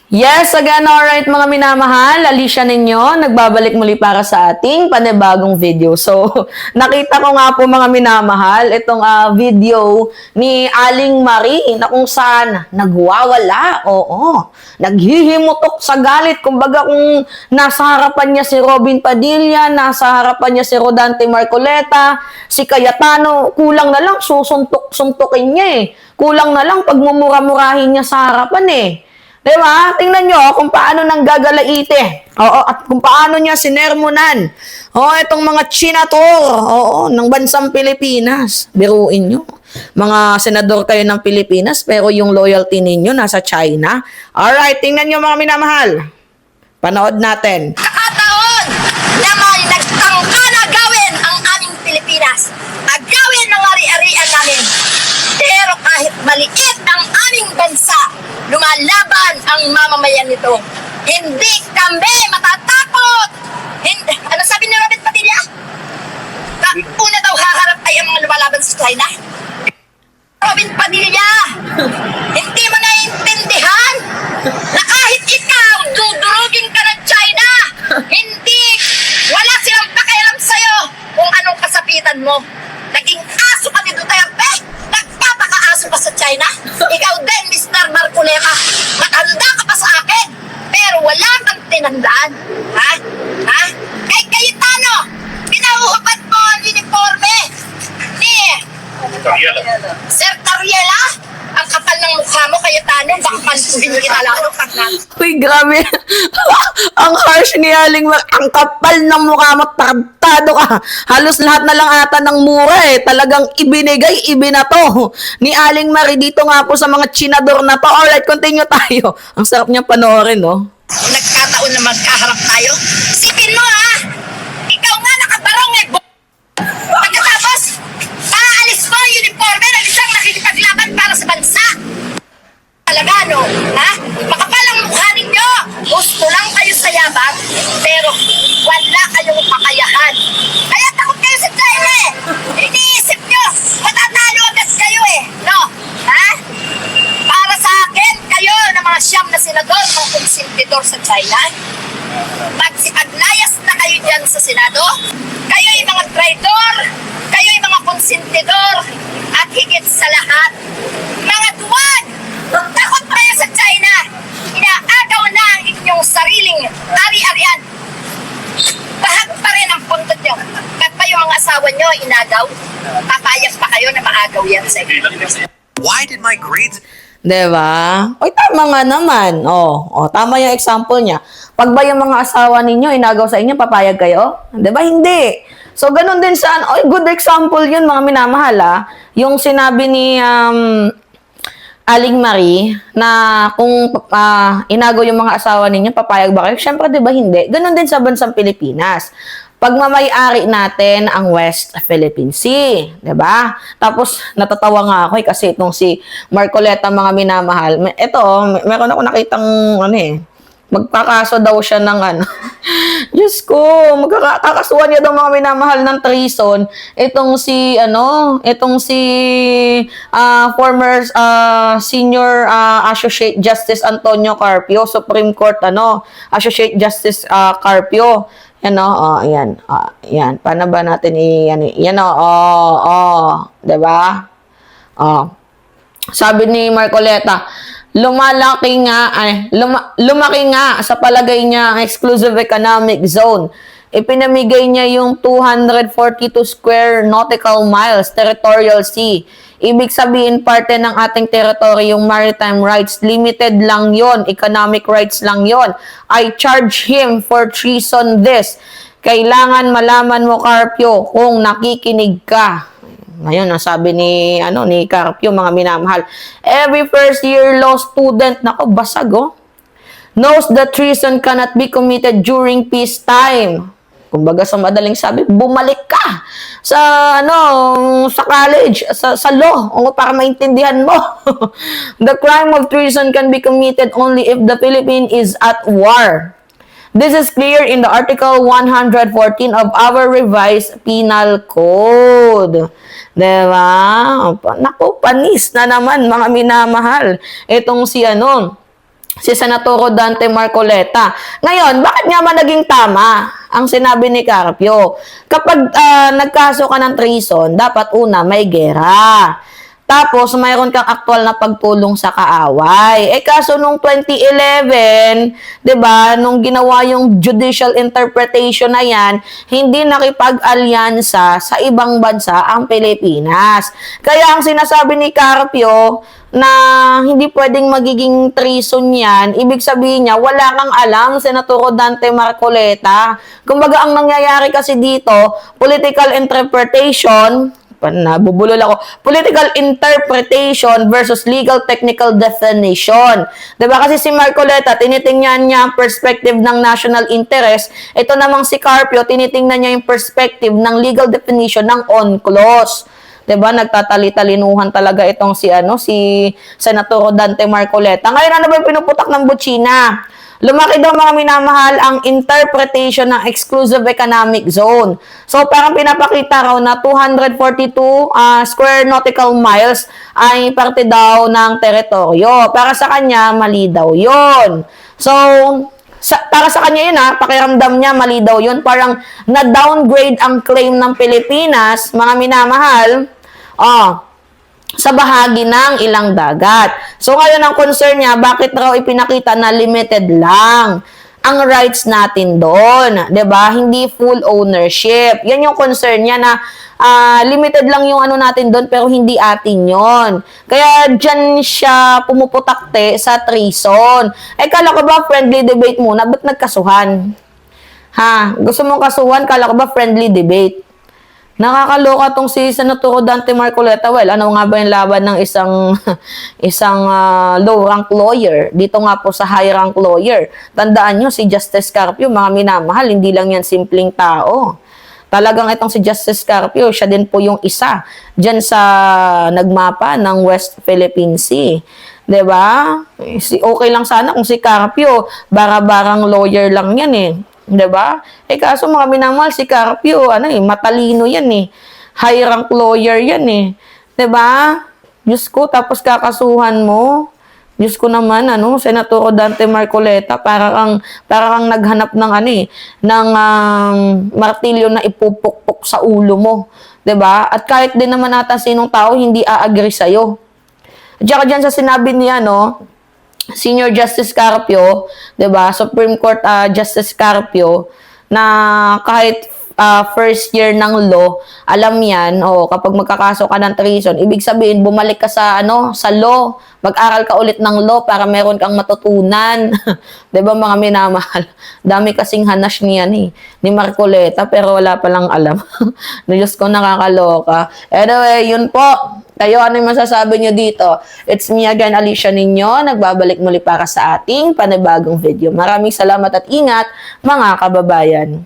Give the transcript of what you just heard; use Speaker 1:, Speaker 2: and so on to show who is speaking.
Speaker 1: Yes, again, alright mga minamahal, Alicia ninyo, nagbabalik muli para sa ating panibagong video. So, nakita ko nga po mga minamahal, itong video ni Aling Marie na kung saan nagwawala, oo, naghihimutok sa galit. Kumbaga kung nasa harapan niya si Robin Padilla, nasa harapan niya si Rodante Marcoleta, si Cayetano, kulang na lang susuntok-suntokin niya eh. Kulang na lang pagmumura-murahin niya sa harapan eh. Diba? Tingnan nyo kung paano nang gagalaite. Oo, at kung paano niya sinermonan. Oo, itong mga chinator. Oo, ng bansang Pilipinas. Biruin nyo. Mga senador kayo ng Pilipinas, pero yung loyalty ninyo nasa China. Alright, tingnan nyo mga minamahal. Panood natin.
Speaker 2: Kakataon na may nagtangka na gawin ang aming Pilipinas. Agawin ang ari-arian namin. Pero kahit maliit ang aming bansa, lumalaban ang mamamayan nito. Hindi kami matatakot. Hindi, ano sabi ni Robin Padilla? Una daw haharap ay ang mga lumalaban sa China. Robin Padilla, hindi mo naiintindihan na kahit ikaw, dudurugin ka ng China. Hindi, wala silang pakialam sa'yo kung anong kasapitan mo. Naging aso ka ni Duterte, nagpapaka-aso ka sa China. Ikaw din, Mr. Marcoleta, matanda ka pa sa akin, pero wala kang tinandaan. Ha? Ha? Kay Cayetano, pinauhubad mo ang uniforme ni Sir Tariela, ang kapal ng mukha mo, Cayetano, baka pantuhin kita lalo.
Speaker 1: Uy, grabe. Ang harsh ni Aling Marie. Ang kapal ng mukha mo, tarantado ka. Halos lahat na lang ata ng mura eh. Talagang ibinigay, ibinato ni Aling Marie dito nga po sa mga chinador na to. Alright, continue tayo. Ang sarap niyang panoorin, no?
Speaker 2: Nagkataon na magkaharap tayo. Sipin mo ha, ikaw nga nakabarong eh. Pagkatapos, aalis mo ang uniforme ng isang nakikipaglaban para sa bansa. Talaga no, ha? Makapal ang mukha ninyo. Gusto lang kayo sa yabang, pero wala kayong kakayahan. Kaya takot kayo sa China eh. Iniisip nyo, matatalo agad kayo eh. No? Ha? Para sa akin, kayo na mga siyam na senador, mga konsentidor sa China, magsipaglayas na kayo dyan sa Senado. Kayo yung mga traitor, kayo yung mga konsentidor, at higit sa lahat, mga duwag! Takot kayo sa China! Inaagaw na ang inyong sariling ari-arian. Bahag pa rin ang puntot nyo. Kahit pa yung mga asawa nyo inagaw, papayag pa kayo na maagaw yan sa inyo.
Speaker 3: Why did my grades...
Speaker 1: Diba? Oy, tama nga naman. Tama yung example niya. Pag ba yung mga asawa ninyo inagaw sa inyo, papayag kayo? Diba? Hindi. So, ganun din saan. Oy, good example yun, mga minamahal, Yung sinabi ni Aling Marie na kung inagaw yung mga asawa ninyo, papayag ba kayo? Siyempre, diba, hindi. Ganun din sa bansang Pilipinas. Pagmamay-ari natin ang West Philippine Sea, 'di ba? Tapos natatawa nga ako kasi itong si Marcoleta, mga minamahal. Ito, meron ako nakitang magkakaso daw siya ng Diyos ko, magkakasuhan niya daw, mga minamahal, ng treason. Itong si former senior Associate Justice Antonio Carpio, Supreme Court Associate Justice Carpio. Yan ayan. Yan. Paano ba natin yan, diba? Sabi ni Marcoleta, lumaki nga sa palagay niya ang exclusive economic zone. Ipinamigay niya yung 242 square nautical miles territorial sea. Ibig sabihin, parte ng ating territory yung maritime rights. Limited lang yon, economic rights lang yon. I charge him for treason this. Kailangan malaman mo, Carpio, kung nakikinig ka. Ngayon, sabi ni Carpio, mga minamahal. Every first year law student, basag knows that treason cannot be committed during peacetime. Kumbaga sa madaling sabi, bumalik ka sa college, sa law, para maintindihan mo. The crime of treason can be committed only if the Philippines is at war. This is clear in the Article 114 of our revised penal code. Diba? Naku, panis na naman, mga minamahal. Itong si si Senator Dante Marcoleta. Ngayon, bakit nga ba naging tama ang sinabi ni Carpio? Kapag nagkaso ka ng treason, dapat una may gera. Tapos, mayroon kang aktual na pagtulong sa kaaway. Kaso nung 2011, 'di ba, nung ginawa yung judicial interpretation na yan, hindi nakipag-alyansa sa ibang bansa ang Pilipinas. Kaya ang sinasabi ni Carpio na hindi pwedeng magiging treason yan, ibig sabihin niya, wala kang alam, Senator Dante Marcoleta. Kumbaga, ang nangyayari kasi dito, political interpretation, nabubulol ako. Political interpretation versus legal technical definition. Diba? Kasi si Marcoleta, tinitingnan niya ang perspective ng national interest. Ito namang si Carpio, tinitingnan niya yung perspective ng legal definition ng on clause. Diba? Nagtatali-talinuhan talaga itong si Senator Dante Marcoleta. Ngayon, ano ba yung pinuputak ng butsina? Lumaki daw mga minamahal ang interpretation ng exclusive economic zone. So, parang pinapakita raw na 242 square nautical miles ay parte daw ng teritoryo. Para sa kanya, mali daw yun. So, para sa kanya yun pakiramdam niya, mali daw yun. Parang na-downgrade ang claim ng Pilipinas, mga minamahal, sa bahagi ng ilang dagat. So, ngayon ang concern niya, bakit raw ipinakita na limited lang ang rights natin doon? 'Di ba? Hindi full ownership. Yan yung concern niya na limited lang yung natin doon pero hindi atin yon. Kaya dyan siya pumuputakte sa treason. Kala ko ba friendly debate muna? Ba't nagkasuhan? Gusto mong kasuhan? Kala ko ba friendly debate? Nakakaloka tong si Senator Dante Marcoleta. Well, ano nga ba yung laban ng isang low-rank lawyer? Dito nga po sa high-rank lawyer. Tandaan nyo, si Justice Carpio, mga minamahal, hindi lang yan simpleng tao. Talagang itong si Justice Carpio, siya din po yung isa dyan sa nagmapa ng West Philippine Sea. 'Di ba? Okay lang sana kung si Carpio, bara-barang lawyer lang yan 'di ba? Kaso mga minamahal, si Carpio, matalino yan high rank lawyer yan 'di ba? Diyos ko, tapos kakasuhan mo. Diyos ko naman, Senator Dante Marcoleta, para kang naghanap ng ng martilyo na ipupukpok sa ulo mo, 'di ba? At kahit din naman ata sinong tao hindi aagree sa iyo. Diyan diyan sa sinabi niya, Senior Justice Carpio, 'di ba? Supreme Court Justice Carpio, na kahit first year ng law, alam 'yan, kapag magkakaso ka ng treason, ibig sabihin bumalik ka sa law, mag-aral ka ulit ng law para meron kang matutunan. 'Di ba, mga minamahal? Dami kasing hanash niyan ni Marcoleta, pero wala pa lang alam. Diyos ko, nakakaloka. Anyway, yun po. Kayo, ano yung masasabi nyo dito? It's me again, Alicia Ninyo. Nagbabalik muli para sa ating panibagong video. Maraming salamat at ingat, mga kababayan.